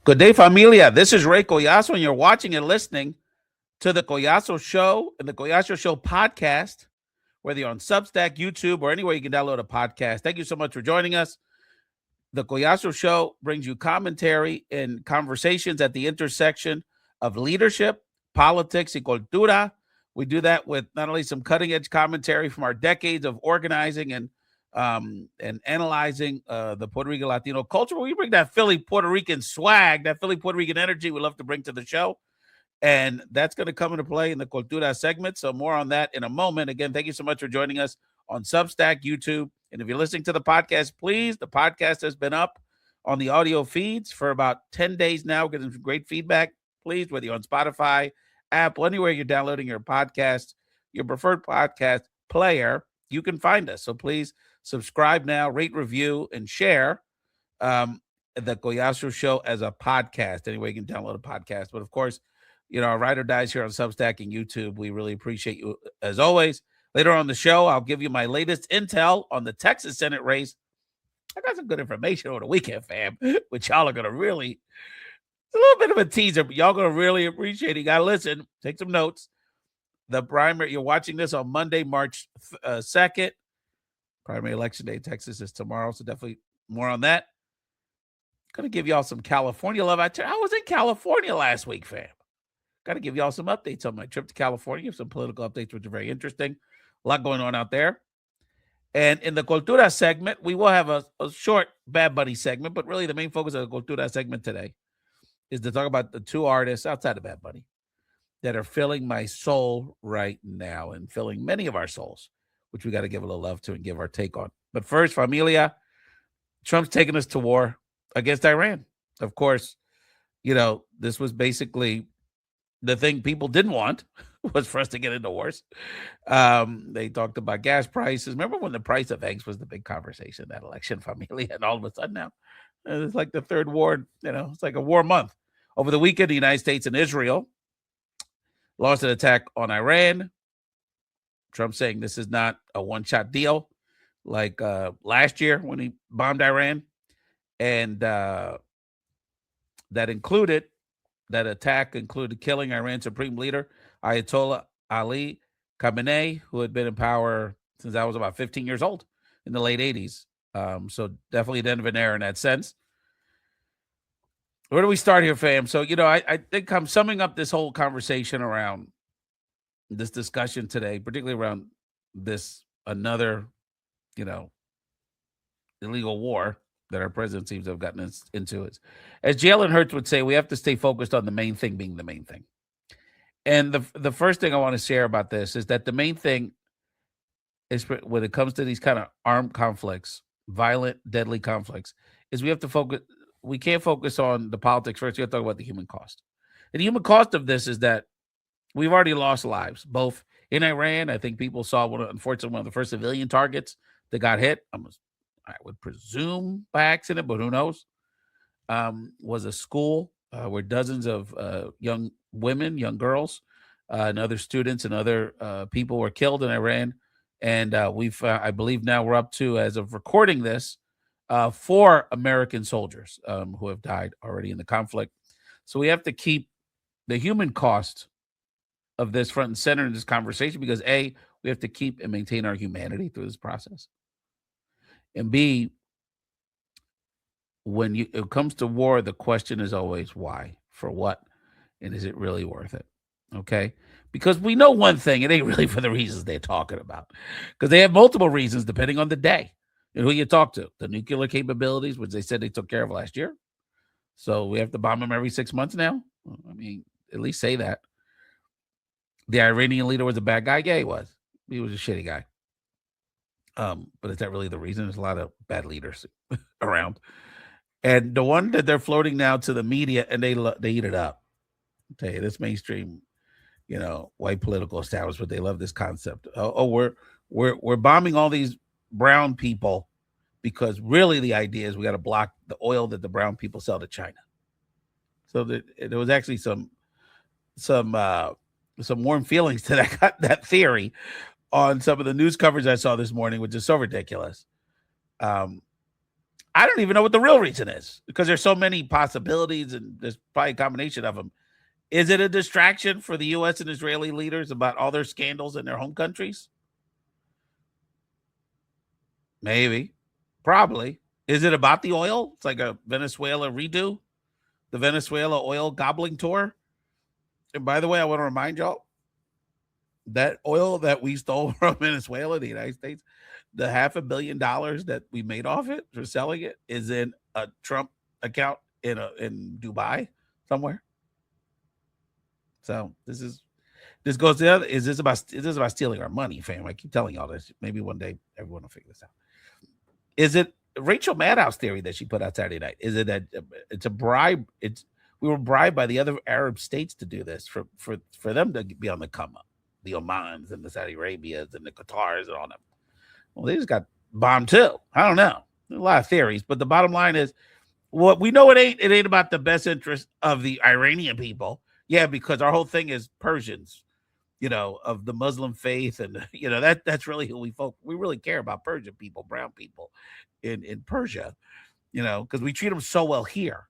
Good day, familia. This is Ray Collazo, and you're watching and listening to the Collazo Show and the Collazo Show podcast, whether you're on Substack, YouTube, or anywhere you can download a podcast. Thank you so much for joining us. The Collazo Show brings you commentary and conversations at the intersection of leadership, politics, and cultura. We do that with not only some cutting-edge commentary from our decades of organizing and analyzing the Puerto Rican Latino culture. We bring that Philly Puerto Rican swag, that Philly Puerto Rican energy we love to bring to the show. And that's going to come into play in the Cultura segment. So more on that in a moment. Again, thank you so much for joining us on Substack, YouTube. And if you're listening to the podcast, please, the podcast has been up on the audio feeds for about 10 days now, getting some great feedback. Please, whether you're on Spotify, Apple, anywhere you're downloading your podcast, your preferred podcast player, you can find us. So please subscribe now, rate, review, and share the Collazo Show as a podcast. Anyway, you can download a podcast. But of course, our ride or dies here on Substack and YouTube. We really appreciate you as always. Later on the show, I'll give you my latest intel on the Texas Senate race. I got some good information over the weekend, fam, which y'all are going to really, it's a little bit of a teaser, but y'all going to really appreciate it. You got to listen, take some notes. The primary, you're watching this on Monday, March 2nd. Primary election day in Texas is tomorrow, so definitely more on that. Going to give y'all some California love. I was in California last week, fam. Got to give y'all some updates on my trip to California, some political updates, which are very interesting. A lot going on out there. And in the Cultura segment, we will have a short Bad Bunny segment, but really the main focus of the Cultura segment today is to talk about the two artists outside of Bad Bunny that are filling my soul right now and filling many of our souls, which we got to give a little love to and give our take on. But first, familia, Trump's taking us to war against Iran. Of course, this was basically the thing people didn't want was for us to get into wars. They talked about gas prices. Remember when the price of eggs was the big conversation, that election, familia, and all of a sudden now it's like the third war, it's like a war month. Over the weekend, the United States and Israel launched an attack on Iran. Trump saying this is not a one-shot deal like last year when he bombed Iran. And that attack included killing Iran's supreme leader, Ayatollah Ali Khamenei, who had been in power since I was about 15 years old in the late 80s. So definitely the end of an era in that sense. Where do we start here, fam? So, I think I'm summing up this whole conversation around this discussion today, particularly around this another, illegal war that our president seems to have gotten into. It. As Jalen Hurts would say, we have to stay focused on the main thing being the main thing. And the first thing I want to share about this is that the main thing is when it comes to these kind of armed conflicts, violent, deadly conflicts, is we have to focus. We can't focus on the politics first. We have to talk about the human cost. And the human cost of this is that we've already lost lives, both in Iran. I think people saw unfortunately, one of the first civilian targets that got hit. I would presume by accident, but who knows, was a school where dozens of young women, young girls, and other students and other people were killed in Iran. And I believe now we're up to, as of recording this, 4 American soldiers who have died already in the conflict. So we have to keep the human cost of this front and center in this conversation because A, we have to keep and maintain our humanity through this process. And B, when it comes to war, the question is always why, for what, and is it really worth it? Okay? Because we know one thing, it ain't really for the reasons they're talking about. Because they have multiple reasons depending on the day and who you talk to. The nuclear capabilities, which they said they took care of last year. So we have to bomb them every 6 months now? I mean, at least say that. The Iranian leader was a bad guy? Yeah, he was. He was a shitty guy. But is that really the reason? There's a lot of bad leaders around. And the one that they're floating now to the media, and they eat it up. I'll tell you, this mainstream, white political establishment, they love this concept. We're bombing all these brown people because really the idea is we got to block the oil that the brown people sell to China. So there was actually some warm feelings to that theory on some of the news coverage I saw this morning, which is so ridiculous. I don't even know what the real reason is because there's so many possibilities and there's probably a combination of them. Is it a distraction for the U.S. and Israeli leaders about all their scandals in their home countries? Maybe. Probably. Is it about the oil? It's like a Venezuela redo, the Venezuela oil gobbling tour. And by the way, I want to remind y'all that oil that we stole from Venezuela, the United States, the $500 million that we made off it for selling it is in a Trump account in Dubai somewhere. So this goes to the other. Is this about stealing our money, fam? I keep telling y'all this. Maybe one day everyone will figure this out. Is it Rachel Maddow's theory that she put out Saturday night? Is it that it's a bribe? We were bribed by the other Arab states to do this for them to be on the come up, the Omans and the Saudi Arabias and the Qatars and all them. Well, they just got bombed too. I don't know. There's a lot of theories, but the bottom line is, what we know, it ain't about the best interest of the Iranian people. Yeah, because our whole thing is Persians, of the Muslim faith, and that's really who we really care about. Persian people, brown people in Persia, because we treat them so well here.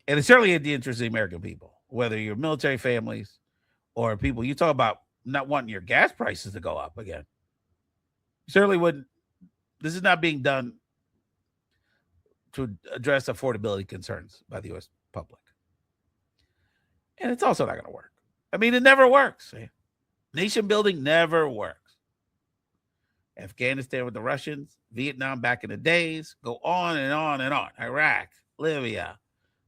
And it's certainly in the interest of the American people, whether you're military families or people. You talk about not wanting your gas prices to go up again. You certainly wouldn't. This is not being done to address affordability concerns by the U.S. public. And it's also not going to work. I mean, it never works. Nation building never works. Afghanistan with the Russians, Vietnam back in the days, go on and on and on. Iraq, Libya,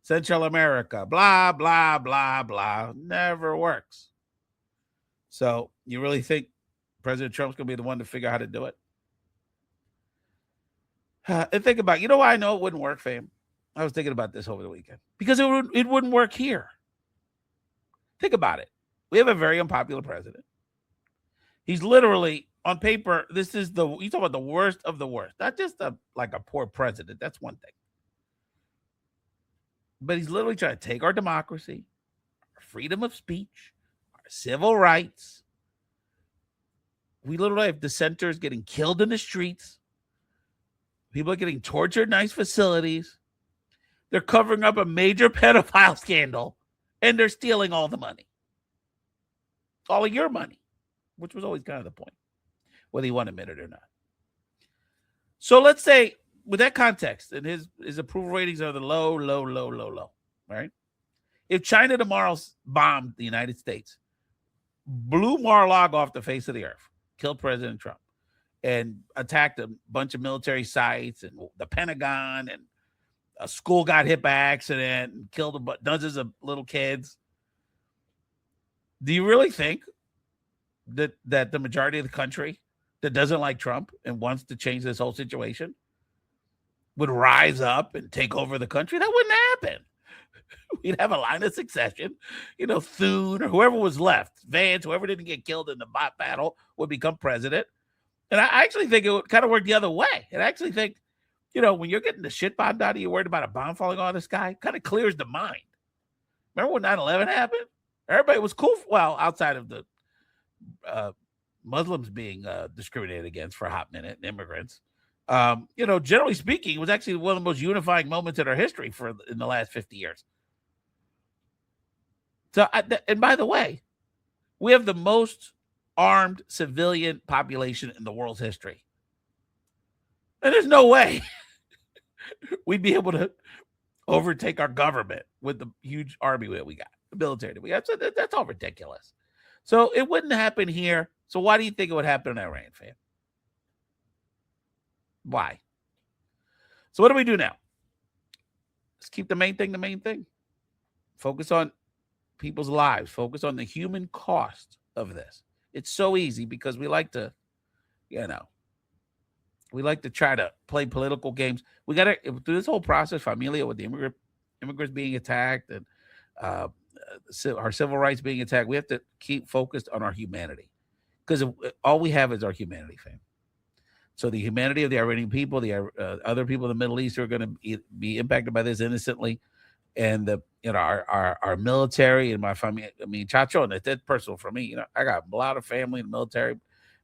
Central America, blah, blah, blah, blah. Never works. So you really think President Trump's going to be the one to figure out how to do it? And think about, why I know it wouldn't work, fam? I was thinking about this over the weekend. Because it wouldn't work here. Think about it. We have a very unpopular president. He's literally, on paper, you talk about the worst of the worst. Not just a poor president. That's one thing. But he's literally trying to take our democracy, our freedom of speech, our civil rights. We literally have dissenters getting killed in the streets. People are getting tortured in nice facilities. They're covering up a major pedophile scandal, and they're stealing all the money. All of your money, which was always kind of the point, whether you want to admit it or not. So let's say, with that context, and his approval ratings are the low, right? If China tomorrow bombed the United States, blew Mar-a-Lago off the face of the earth, killed President Trump, and attacked a bunch of military sites and the Pentagon, and a school got hit by accident and killed dozens of little kids. Do you really think that the majority of the country that doesn't like Trump and wants to change this whole situation would rise up and take over the country? That wouldn't happen. We'd have a line of succession. Thune or whoever was left, Vance, whoever didn't get killed in the bot battle would become president. And I actually think it would kind of work the other way. And I actually think, when you're getting the shit bombed out of you, worried about a bomb falling on the sky, kind of clears the mind. Remember when 9/11 happened? Everybody was cool. Well, outside of the Muslims being discriminated against for a hot minute, and immigrants. Generally speaking, it was actually one of the most unifying moments in our history in the last 50 years. So, and by the way, we have the most armed civilian population in the world's history. And there's no way we'd be able to overtake our government with the huge army that we got, the military that we got. So that's all ridiculous. So it wouldn't happen here. So why do you think it would happen in Iran, fam? Why? So what do we do now? Let's keep the main thing. Focus on people's lives. Focus on the human cost of this. It's so easy because we like to, try to play political games. We got to, through this whole process, Familia, with the immigrants being attacked and our civil rights being attacked, we have to keep focused on our humanity, because all we have is our humanity, fam. So the humanity of the Iranian people, the other people in the Middle East who are going to be impacted by this innocently, and our military and my family. I mean, Chacho, and that's personal for me. I got a lot of family in the military.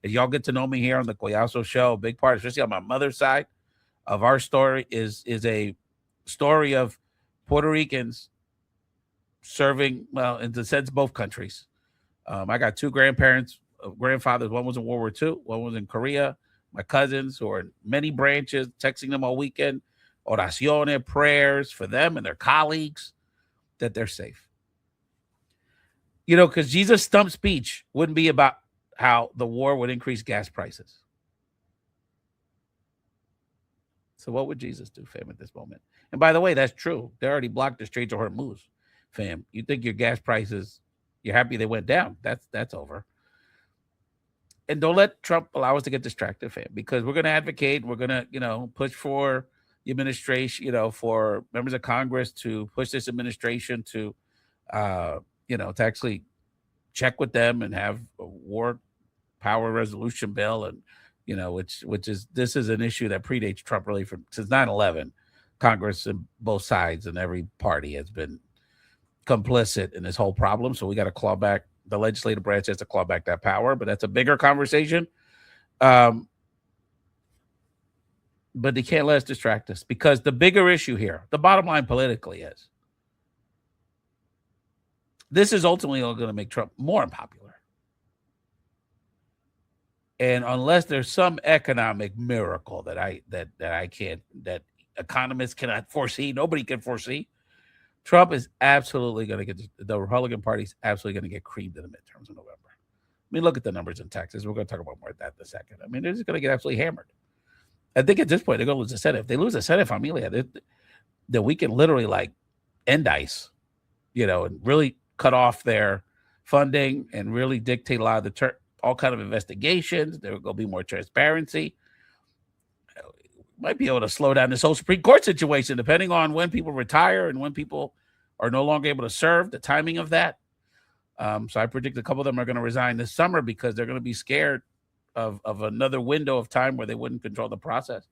As y'all get to know me here on the Collazo Show, a big part, especially on my mother's side of our story, is a story of Puerto Ricans serving, well, in the sense, both countries. I got two grandfathers. One was in World War II, one was in Korea. My cousins who are in many branches, texting them all weekend, oraciones, prayers for them and their colleagues that they're safe. You know, because Jesus' stump speech wouldn't be about how the war would increase gas prices. So what would Jesus do, fam, at this moment? And by the way, that's true. They already blocked the Straits of Hormuz, fam. You think your gas prices, you're happy they went down. That's over. And don't let Trump allow us to get distracted, fam, because we're going to advocate. We're going to, push for the administration, for members of Congress to push this administration to, to actually check with them and have a war power resolution bill. And, this is an issue that predates Trump really since 9/11. Congress and both sides and every party has been complicit in this whole problem. So we got to claw back. The legislative branch has to claw back that power, but that's a bigger conversation. But they can't let us distract us, because the bigger issue here, the bottom line politically, is this is ultimately going to make Trump more unpopular. And unless there's some economic miracle that economists cannot foresee, nobody can foresee, Trump is absolutely going to get, the Republican Party is absolutely going to get creamed in the midterms in November. I mean, look at the numbers in Texas. We're going to talk about more of that in a second. I mean, they're just going to get absolutely hammered. I think at this point, they're going to lose the Senate. If they lose the Senate, familia, then we can literally end ICE, and really cut off their funding and really dictate a lot of all kind of investigations. There will be more transparency. Might be able to slow down this whole Supreme Court situation, depending on when people retire and when people are no longer able to serve, the timing of that. So I predict a couple of them are going to resign this summer because they're going to be scared of another window of time where they wouldn't control the process.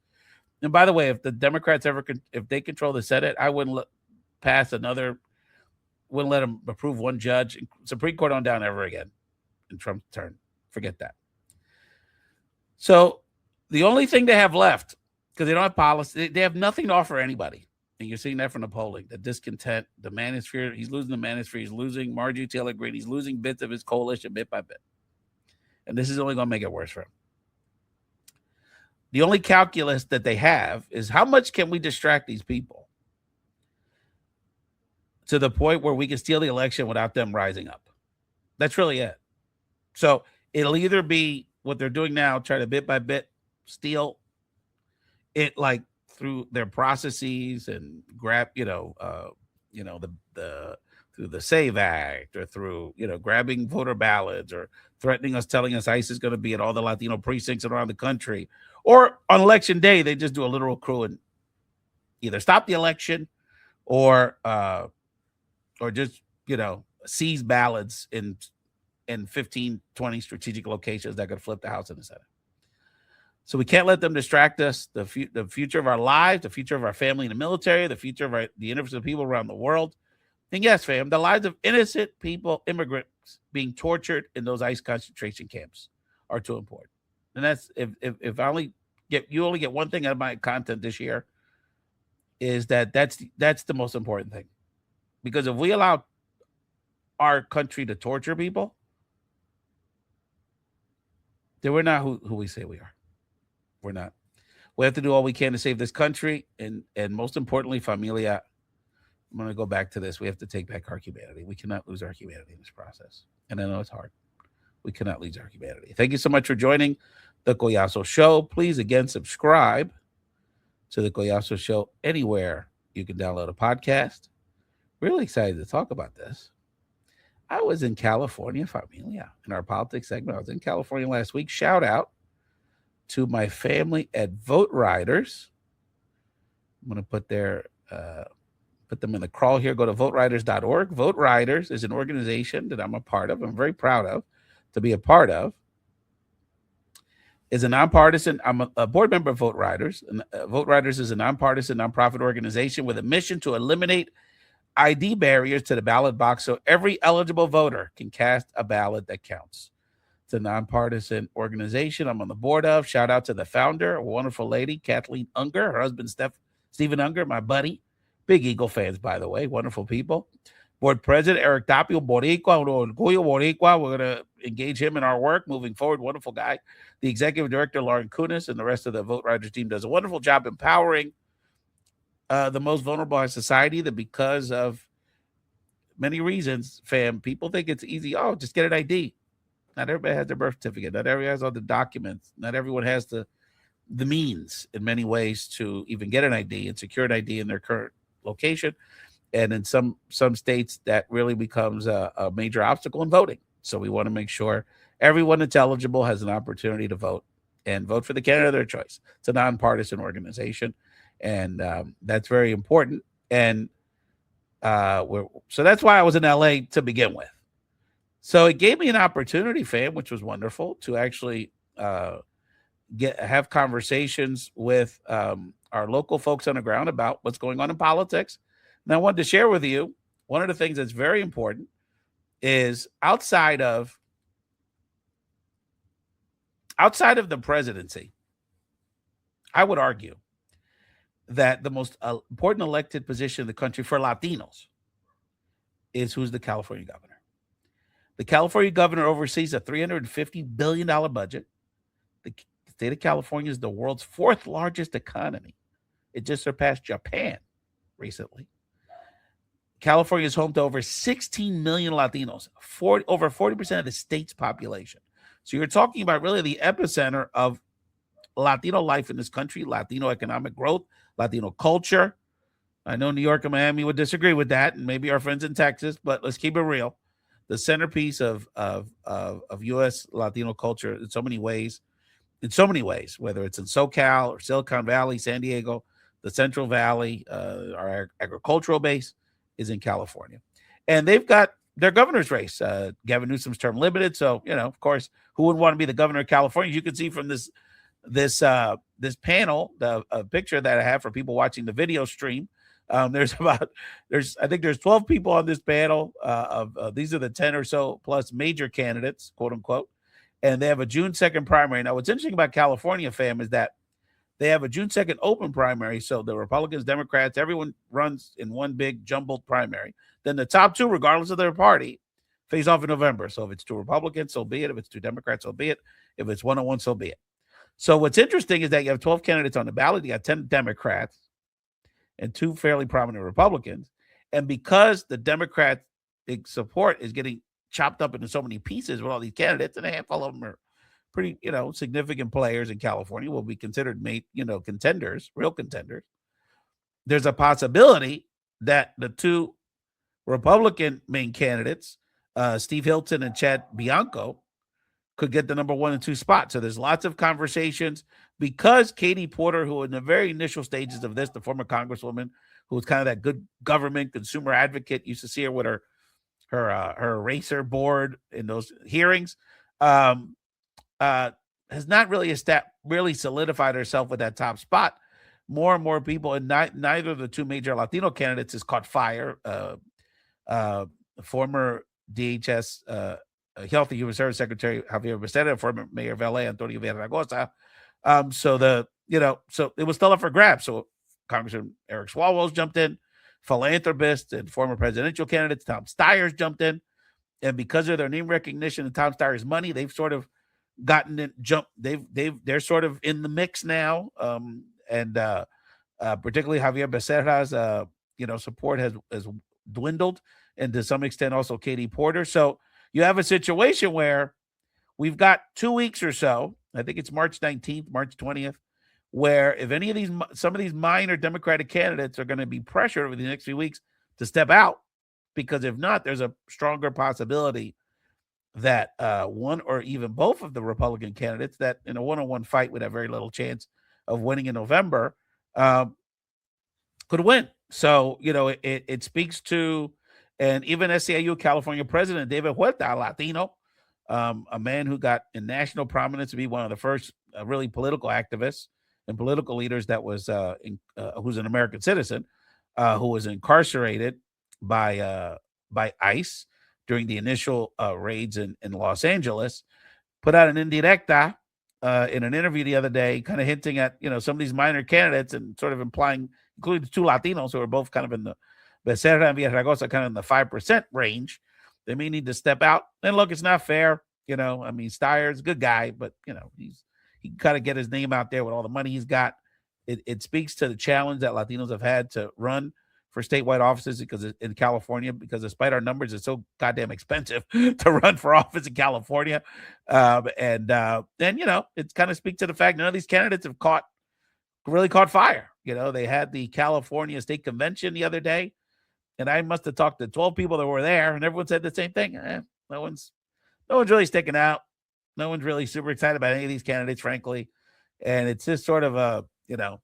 And by the way, if the Democrats if they control the Senate, I wouldn't wouldn't let them approve one judge. Supreme Court on down ever again in Trump's turn. Forget that. So the only thing they have left, because they don't have policy, they have nothing to offer anybody. And you're seeing that from the polling, the discontent, the manosphere. He's losing the manosphere. He's losing Marjorie Taylor Greene. He's losing bits of his coalition bit by bit. And this is only going to make it worse for him. The only calculus that they have is how much can we distract these people to the point where we can steal the election without them rising up. That's really it. So it'll either be what they're doing now, try to bit by bit steal it, through their processes and grab, through the SAVE Act, or through, grabbing voter ballots, or threatening us, telling us ICE is going to be at all the Latino precincts around the country. Or on election day, they just do a literal coup and either stop the election or just, seize ballots in 15, 20 strategic locations that could flip the House and the Senate. So we can't let them distract us. The future of our lives, the future of our family in the military, the future of the innocent people around the world. And yes, fam, the lives of innocent people, immigrants being tortured in those ICE concentration camps are too important. And that's if I only get one thing out of my content this year, is that's the most important thing. Because if we allow our country to torture people, then we're not who we say we are. We're not. We have to do all we can to save this country. And most importantly, familia, I'm going to go back to this. We have to take back our humanity. We cannot lose our humanity in this process. And I know it's hard. We cannot lose our humanity. Thank you so much for joining the Collazo Show. Please, again, subscribe to the Collazo Show anywhere you can download a podcast. Really excited to talk about this. I was in California, familia, in our politics segment. I was in California last week. Shout out to my family at Vote Riders. I'm going to put them in the crawl here. Go to voteriders.org. Vote Riders is an organization that I'm a part of. I'm very proud of to be a part of. Is a nonpartisan. I'm a board member of Vote Riders. And Vote Riders is a nonpartisan, nonprofit organization with a mission to eliminate ID barriers to the ballot box so every eligible voter can cast a ballot that counts. It's a nonpartisan organization I'm on the board of. Shout out to the founder, a wonderful lady, Kathleen Unger, her husband, Stephen Unger, my buddy. Big Eagle fans, by the way. Wonderful people. Board President, Eric Tapio Boricua, Orgullo Boricua. We're going to engage him in our work moving forward. Wonderful guy. The Executive Director, Lauren Kunis, and the rest of the Vote Riders team does a wonderful job empowering the most vulnerable in society, that because of many reasons, fam, people think it's easy. Oh, just get an ID. Not everybody has their birth certificate. Not everybody has all the documents. Not everyone has the means in many ways to even get an ID and secure an ID in their current location. And in some states, that really becomes a major obstacle in voting. So we want to make sure everyone that's eligible has an opportunity to vote and vote for the candidate of their choice. It's a nonpartisan organization, and that's very important. And so that's why I was in LA to begin with. So it gave me an opportunity, fam, which was wonderful, to actually have conversations with our local folks on the ground about what's going on in politics. And I wanted to share with you one of the things that's very important is outside of the presidency, I would argue that the most important elected position in the country for Latinos is who's the California governor. The California governor oversees a $350 billion budget. The state of California is the world's fourth largest economy. It just surpassed Japan recently. California is home to over 16 million Latinos, over 40% of the state's population. So you're talking about really the epicenter of Latino life in this country, Latino economic growth, Latino culture. I know New York and Miami would disagree with that, and maybe our friends in Texas, but let's keep it real. The centerpiece of U.S. Latino culture in so many ways, whether it's in SoCal or Silicon Valley, San Diego, the Central Valley, our agricultural base is in California. And they've got their governor's race. Gavin Newsom's term limited. So, of course, who wouldn't want to be the governor of California? You can see from this panel, the picture that I have for people watching the video stream. There's 12 people on this panel. These are the 10 or so plus major candidates, quote unquote. And they have a June 2nd primary. Now, what's interesting about California, fam, is that they have a June 2nd open primary. So the Republicans, Democrats, everyone runs in one big jumbled primary. Then the top two, regardless of their party, face off in November. So if it's two Republicans, so be it. If it's two Democrats, so be it. If it's 1-on-1, so be it. So what's interesting is that you have 12 candidates on the ballot. You got 10 Democrats and 2 fairly prominent Republicans. And because the Democratic support is getting chopped up into so many pieces with all these candidates, and a handful of them are pretty, significant players in California, will be considered contenders, real contenders. There's a possibility that the 2 Republican main candidates, Steve Hilton and Chad Bianco, could get the number 1 and 2 spot. So there's lots of conversations because Katie Porter, who in the very initial stages of this, the former congresswoman, who was kind of that good government consumer advocate, used to see her with her eraser board in those hearings, has not really solidified herself with that top spot. More and more people, and neither of the 2 major Latino candidates has caught fire. Former DHS Health and Human Service Secretary Javier Becerra, former Mayor of LA Antonio Villaraigosa. So it was still up for grabs. So Congressman Eric Swalwell's jumped in, philanthropist and former presidential candidates Tom Steyer's jumped in, and because of their name recognition and Tom Steyer's money, they've sort of gotten in, they're sort of in the mix now, and particularly Javier Becerra's support has dwindled, and to some extent also Katie Porter. So you have a situation where we've got 2 weeks or so, I think it's March 19th, March 20th, where if some of these minor Democratic candidates are going to be pressured over the next few weeks to step out, because if not, there's a stronger possibility that one or even both of the Republican candidates that in a one-on-one fight would have very little chance of winning in November could win. So, it speaks to, and even SEIU California President David Huerta, Latino, a man who got in national prominence to be one of the first really political activists and political leaders that was who's an American citizen, who was incarcerated by ICE during the initial raids in Los Angeles. put out an indirecta in an interview the other day, kind of hinting at, some of these minor candidates and sort of implying, including the two Latinos who are both kind of in the Becerra and Villaraigosa, kind of in the 5% range. They may need to step out. And look, it's not fair. I mean, Steyer's a good guy, but, he can kind of get his name out there with all the money he's got. It speaks to the challenge that Latinos have had to run for statewide offices in California, because despite our numbers, it's so goddamn expensive to run for office in California. And then, it kind of speaks to the fact none of these candidates have really caught fire. They had the California State Convention the other day, and I must have talked to 12 people that were there, and everyone said the same thing. No one's really sticking out. No one's really super excited about any of these candidates, frankly. And it's just sort of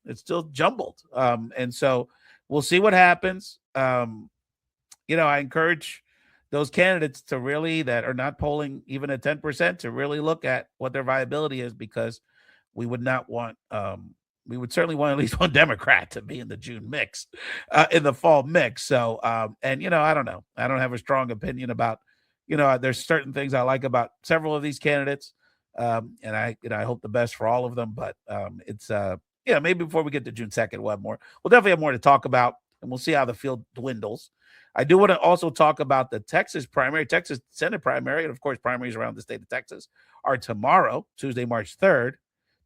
it's still jumbled. And so we'll see what happens. I encourage those candidates to really, that are not polling even at 10%, to really look at what their viability is, because we would not want, we would certainly want at least one Democrat to be in the June mix, in the fall mix. So, and, I don't know. I don't have a strong opinion about, there's certain things I like about several of these candidates. And I hope the best for all of them, but it's, maybe before we get to June 2nd, we'll definitely have more to talk about, and we'll see how the field dwindles. I do want to also talk about the Texas Senate primary, and of course, primaries around the state of Texas are tomorrow, Tuesday, March 3rd.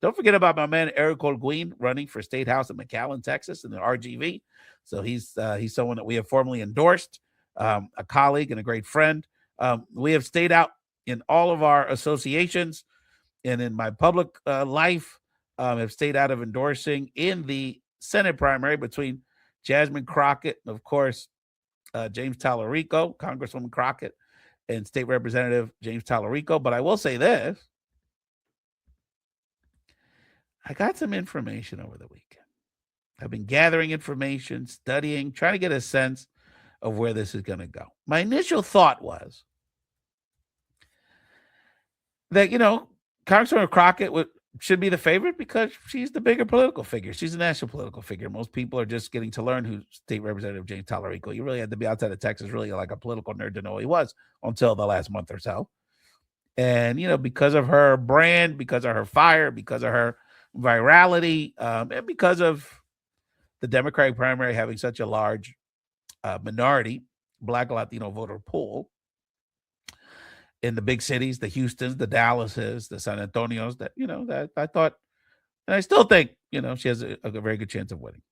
Don't forget about my man Eric Holguin running for State House in McAllen, Texas, in the RGV. So he's someone that we have formally endorsed, a colleague and a great friend. We have stayed out in all of our associations and in my public life. Have stayed out of endorsing in the Senate primary between Jasmine Crockett and, of course, James Tallarico, Congresswoman Crockett, and State Representative James Tallarico. But I will say this. I got some information over the weekend. I've been gathering information, studying, trying to get a sense of where this is going to go. My initial thought was that, Congresswoman Crockett should be the favorite because she's the bigger political figure. She's a national political figure. Most people are just getting to learn who State Representative James Tallarico. You really had to be outside of Texas, really like a political nerd, to know who he was until the last month or so. And, because of her brand, because of her fire, because of her virality, and because of the Democratic primary having such a large minority Black Latino voter pool in the big cities, the Houstons, the Dallases, the San Antonios, that I thought, and I still think, she has a very good chance of winning.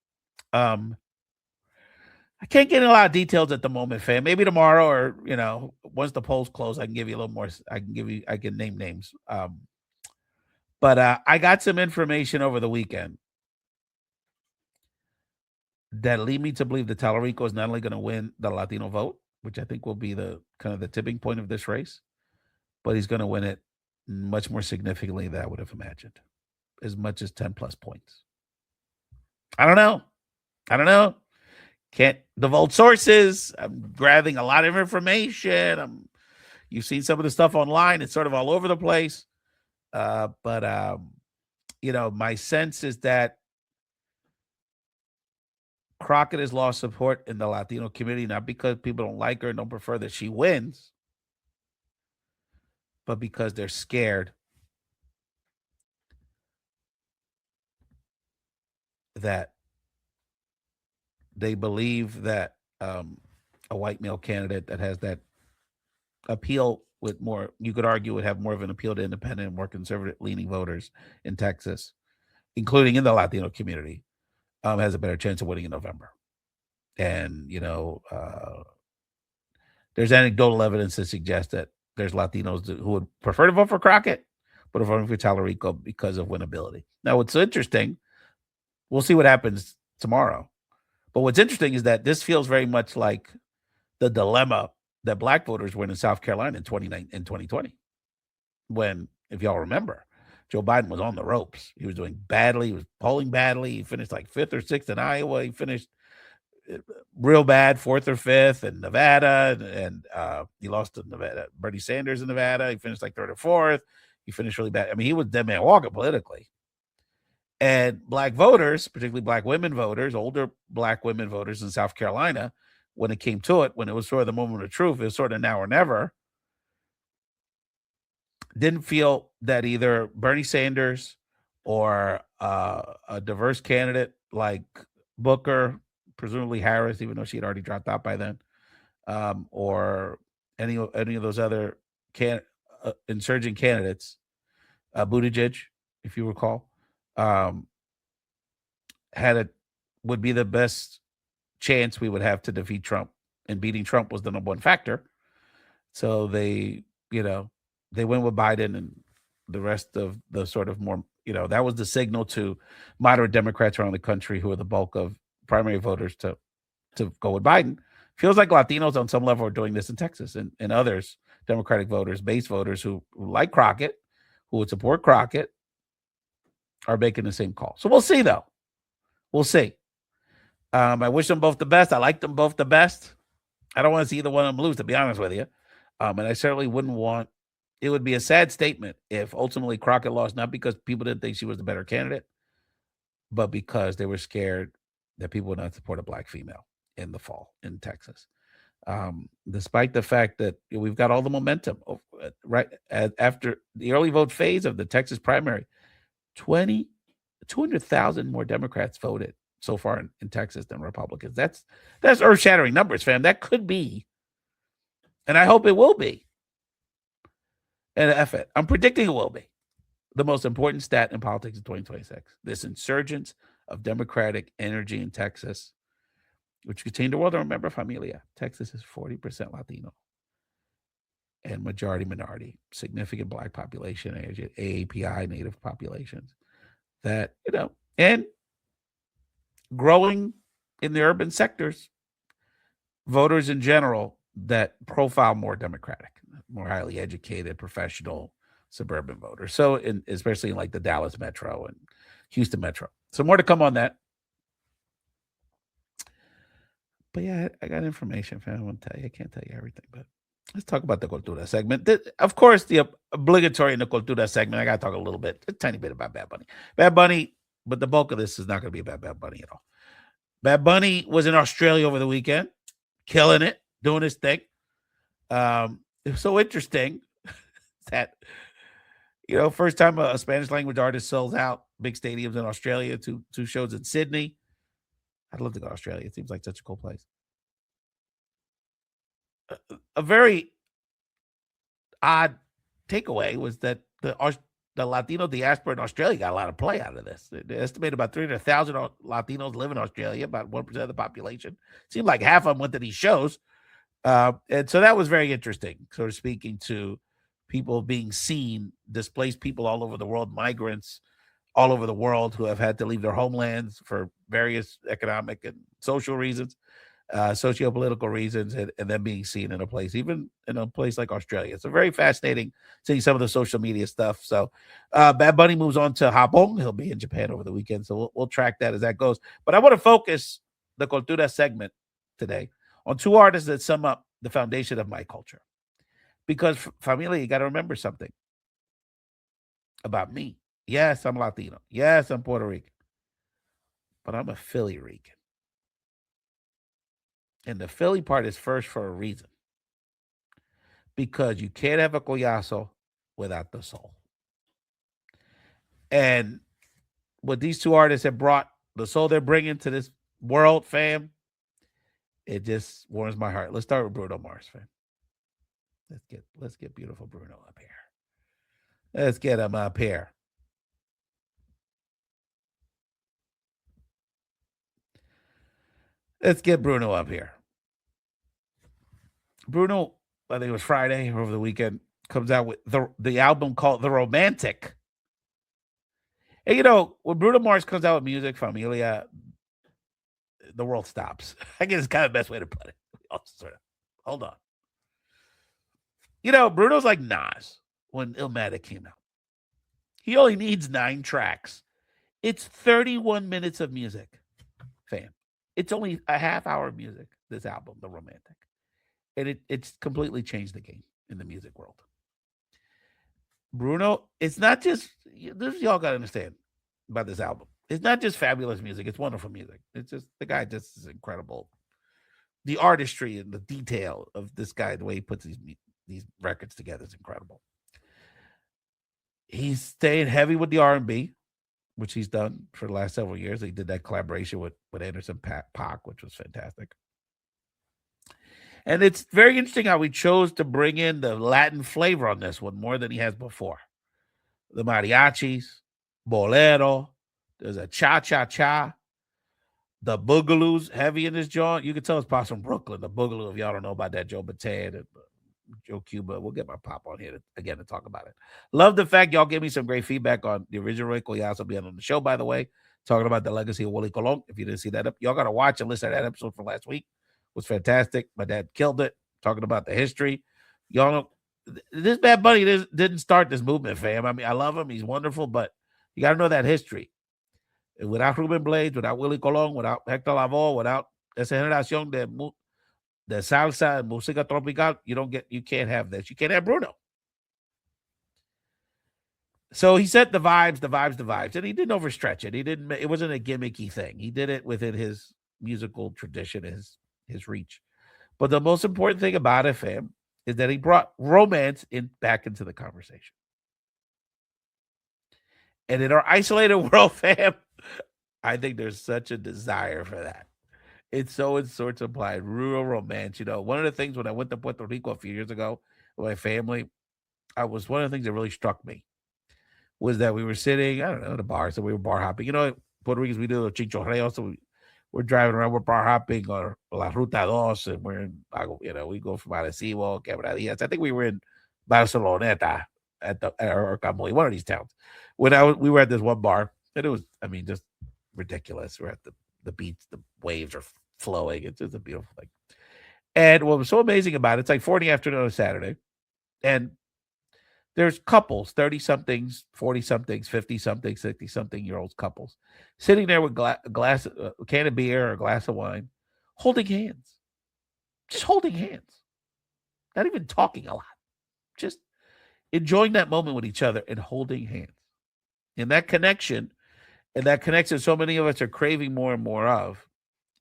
I can't get in a lot of details at the moment, fam. Maybe tomorrow, or, once the polls close, I can give you a little more. I can name names. But I got some information over the weekend that lead me to believe that Tallarico is not only going to win the Latino vote, which I think will be the kind of the tipping point of this race, but he's going to win it much more significantly than I would have imagined, as much as 10 plus points. I don't know. Can't divulge sources. I'm grabbing a lot of information. You've seen some of the stuff online. It's sort of all over the place. But my sense is that Crockett has lost support in the Latino community, not because people don't like her and don't prefer that she wins, but because they're scared that they believe that a white male candidate that has that appeal with more, you could argue, would have more of an appeal to independent and more conservative leaning voters in Texas, including in the Latino community, has a better chance of winning in November. And, there's anecdotal evidence to suggest that there's Latinos who would prefer to vote for Crockett, but are voting for Tallarico because of winnability. Now, what's interesting, we'll see what happens tomorrow. But what's interesting is that this feels very much like the dilemma that Black voters were in South Carolina in 2020, when, if y'all remember, Joe Biden was on the ropes. He was doing badly. He was polling badly. He finished like 5th or 6th in Iowa. He finished real bad, 4th or 5th in Nevada, and he lost to Nevada. Bernie Sanders in Nevada. He finished like 3rd or 4th. He finished really bad. I mean, he was dead man walking politically. And Black voters, particularly Black women voters, older Black women voters in South Carolina, when it came to it, when it was sort of the moment of truth, it was sort of now or never, didn't feel that either Bernie Sanders or a diverse candidate like Booker, presumably Harris, even though she had already dropped out by then, or any of those other insurgent candidates, Buttigieg, if you recall, um, had it would be the best chance we would have to defeat Trump, and beating Trump was the number one factor. So they went with Biden, and the rest of the sort of more, that was the signal to moderate Democrats around the country who are the bulk of primary voters to go with Biden. Feels like Latinos on some level are doing this in Texas, and others, Democratic voters, base voters who like Crockett, who would support Crockett, are making the same call. So we'll see, though. We'll see. I wish them both the best. I like them both the best. I don't want to see either one of them lose, to be honest with you. And I certainly wouldn't want, it would be a sad statement if ultimately Crockett lost, not because people didn't think she was the better candidate, but because they were scared that people would not support a black female in the fall in Texas. Despite the fact that we've got all the momentum right after the early vote phase of the Texas primary, 200,000 more Democrats voted so far in Texas than Republicans. That's earth-shattering numbers, fam. That could be, and I hope it will be, an effort. I'm predicting it will be the most important stat in politics in 2026. This insurgence of Democratic energy in Texas, which could change the world. And remember, familia, Texas is 40% Latino and majority minority, significant black population, AAPI native populations that, and growing in the urban sectors, voters in general that profile more Democratic, more highly educated, professional, suburban voters. So especially in like the Dallas metro and Houston metro. So more to come on that. But yeah, I got information, fam. I want to tell you. I can't tell you everything, but let's talk about the Cultura segment. Of course, the obligatory in the Cultura segment, I got to talk a tiny bit about Bad Bunny. Bad Bunny, but the bulk of this is not going to be about Bad Bunny at all. Bad Bunny was in Australia over the weekend, killing it, doing his thing. It was so interesting that, first time a Spanish language artist sells out big stadiums in Australia, two shows in Sydney. I'd love to go to Australia. It seems like such a cool place. A very odd takeaway was that the Latino diaspora in Australia got a lot of play out of this. They estimated about 300,000 Latinos live in Australia, about 1% of the population. Seemed like half of them went to these shows. And so that was very interesting, sort of speaking to people being seen, displaced people all over the world, migrants all over the world who have had to leave their homelands for various economic and social reasons, socio-political reasons, and then being seen in a place, even in a place like Australia. It's a very fascinating seeing some of the social media stuff. So Bad Bunny moves on to Japón. He'll be in Japan over the weekend. So we'll track that as that goes. But I want to focus the Cultura segment today on two artists that sum up the foundation of my culture. Because, familia, you got to remember something about me. Yes, I'm Latino. Yes, I'm Puerto Rican. But I'm a Philly Rican. And the Philly part is first for a reason. Because you can't have a Collazo without the soul. And what these two artists have brought, the soul they're bringing to this world, fam, it just warms my heart. Let's start with Bruno Mars, fam. Let's get beautiful Bruno up here. Let's get him up here. Let's get Bruno up here. Bruno, I think it was Friday or over the weekend, comes out with the album called The Romantic. And when Bruno Mars comes out with music, familia, the world stops. I guess it's kind of the best way to put it. Hold on. Bruno's like Nas when Illmatic came out. He only needs 9 tracks. It's 31 minutes of music, fam. It's only a half hour of music, this album, The Romantic. And it's completely changed the game in the music world. Bruno, it's not just, this y'all got to understand about this album. It's not just fabulous music. It's wonderful music. It's just, the guy just is incredible. The artistry and the detail of this guy, the way he puts these records together is incredible. He's staying heavy with the R&B, which he's done for the last several years. He did that collaboration with Anderson Paak, which was fantastic. And it's very interesting how he chose to bring in the Latin flavor on this one more than he has before. The mariachis, bolero, there's a cha-cha-cha, the boogaloos heavy in this joint. You can tell it's pop from Brooklyn. The boogaloo, if y'all don't know about that, Joe Bataan and Joe Cuba. We'll get my pop on here again to talk about it. Love the fact y'all gave me some great feedback on the original Rico Yasso being on the show, by the way, talking about the legacy of Willie Colon. If you didn't see that, y'all got to watch and listen to that episode from last week. It was fantastic. My dad killed it, talking about the history. Y'all know, this Bad Bunny didn't start this movement, fam. I mean, I love him. He's wonderful, but you got to know that history. Without Ruben Blades, without Willie Colon, without Hector Lavoe, without esa generación de salsa and música tropical, you can't have this. You can't have Bruno. So he set the vibes, and he didn't overstretch it. It wasn't a gimmicky thing. He did it within his musical tradition, his reach. But the most important thing about it, fam, is that he brought romance back into the conversation. And in our isolated world, fam, I think there's such a desire for that. It's so in sorts implied, rural romance. You know, one of the things when I went to Puerto Rico a few years ago with my family, one of the things that really struck me was that we were sitting, I don't know, at a bar. So we were bar hopping. You know, Puerto Ricans, we do the chichorreo. So we're driving around, we're bar hopping or La Ruta Dos, and we go from Arecibo, Quebradillas. I think we were in Barceloneta or Camoy, one of these towns. We were at this one bar, and it was, just ridiculous. We're at the beach, the waves are flowing. It's just a beautiful thing. And what was so amazing about it's like 4 in the afternoon on a Saturday, and there's couples, 30-somethings, 40-somethings, 50-somethings, 60-something-year-olds couples, sitting there with a can of beer or a glass of wine, holding hands. Just holding hands. Not even talking a lot. Just enjoying that moment with each other and holding hands. And that connection so many of us are craving more and more of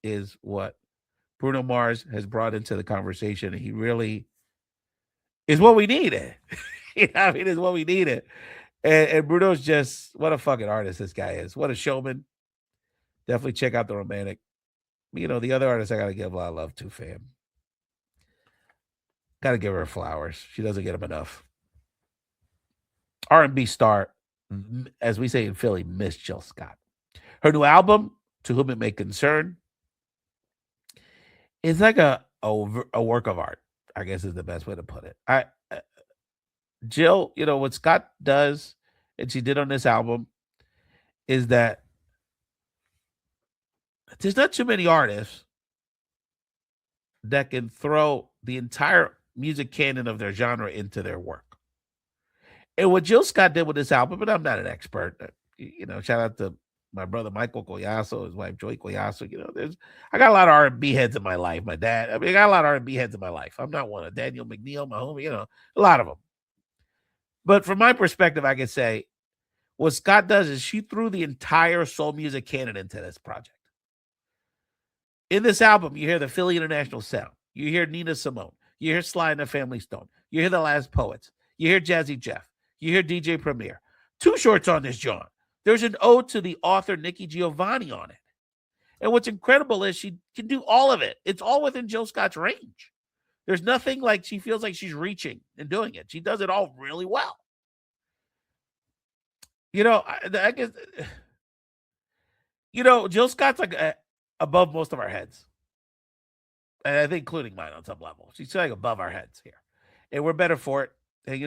is what Bruno Mars has brought into the conversation. He really is what we needed. Is what we needed. And Bruno's just, what a fucking artist this guy is. What a showman. Definitely check out The Romantic. The other artist I got to give a lot of love to, fam. Got to give her flowers. She doesn't get them enough. R&B star, as we say in Philly, Miss Jill Scott. Her new album, To Whom It May Concern, is like a work of art, I guess is the best way to put it. Jill, what Scott does, and she did on this album, is that there's not too many artists that can throw the entire music canon of their genre into their work. And what Jill Scott did with this album, but I'm not an expert, shout out to my brother Michael Collazo, his wife Joy Collazo. I got a lot of R&B heads in my life. My dad, I got a lot of R&B heads in my life. I'm not one of Daniel McNeil, my homie, a lot of them. But from my perspective, I can say what Scott does is she threw the entire soul music canon into this project. In this album, you hear the Philly International Sound. You hear Nina Simone. You hear Sly and the Family Stone. You hear the Last Poets. You hear Jazzy Jeff. You hear DJ Premier. Too Short's on this joint. There's an ode to the author Nikki Giovanni on it. And what's incredible is she can do all of it. It's all within Jill Scott's range. There's nothing like she feels like she's reaching and doing it. She does it all really well. I guess, Jill Scott's like above most of our heads. And I think including mine on some level. She's like above our heads here. And we're better for it. And,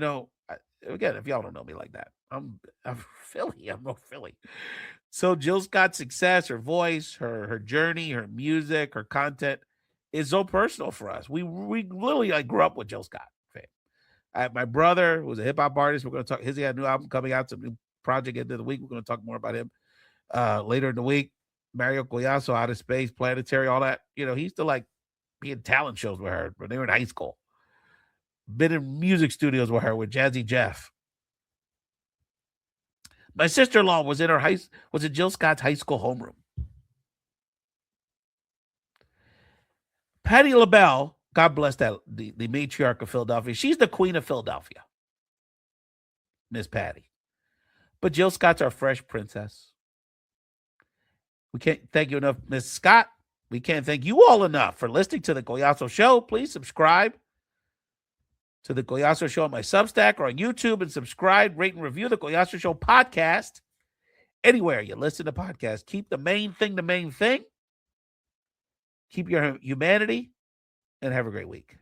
again, if y'all don't know me like that, I'm Philly. I'm no Philly. So Jill Scott's success, her voice, her journey, her music, her content is so personal for us. We literally grew up with Jill Scott. My brother was a hip hop artist. We're going to talk. He had a new album coming out, some new project into the week. We're going to talk more about him later in the week. Mario Collazo, Outer Space, Planetary, all that. He used to be in talent shows with her when they were in high school. Been in music studios with her with Jazzy Jeff. My sister-in-law was in Jill Scott's high school homeroom. Patti LaBelle, God bless the matriarch of Philadelphia. She's the queen of Philadelphia. Miss Patty. But Jill Scott's our fresh princess. We can't thank you enough, Miss Scott. We can't thank you all enough for listening to the Collazo Show. Please subscribe to the Collazo Show on my Substack or on YouTube, and subscribe, rate, and review the Collazo Show podcast anywhere you listen to podcasts. Keep the main thing the main thing. Keep your humanity, and have a great week.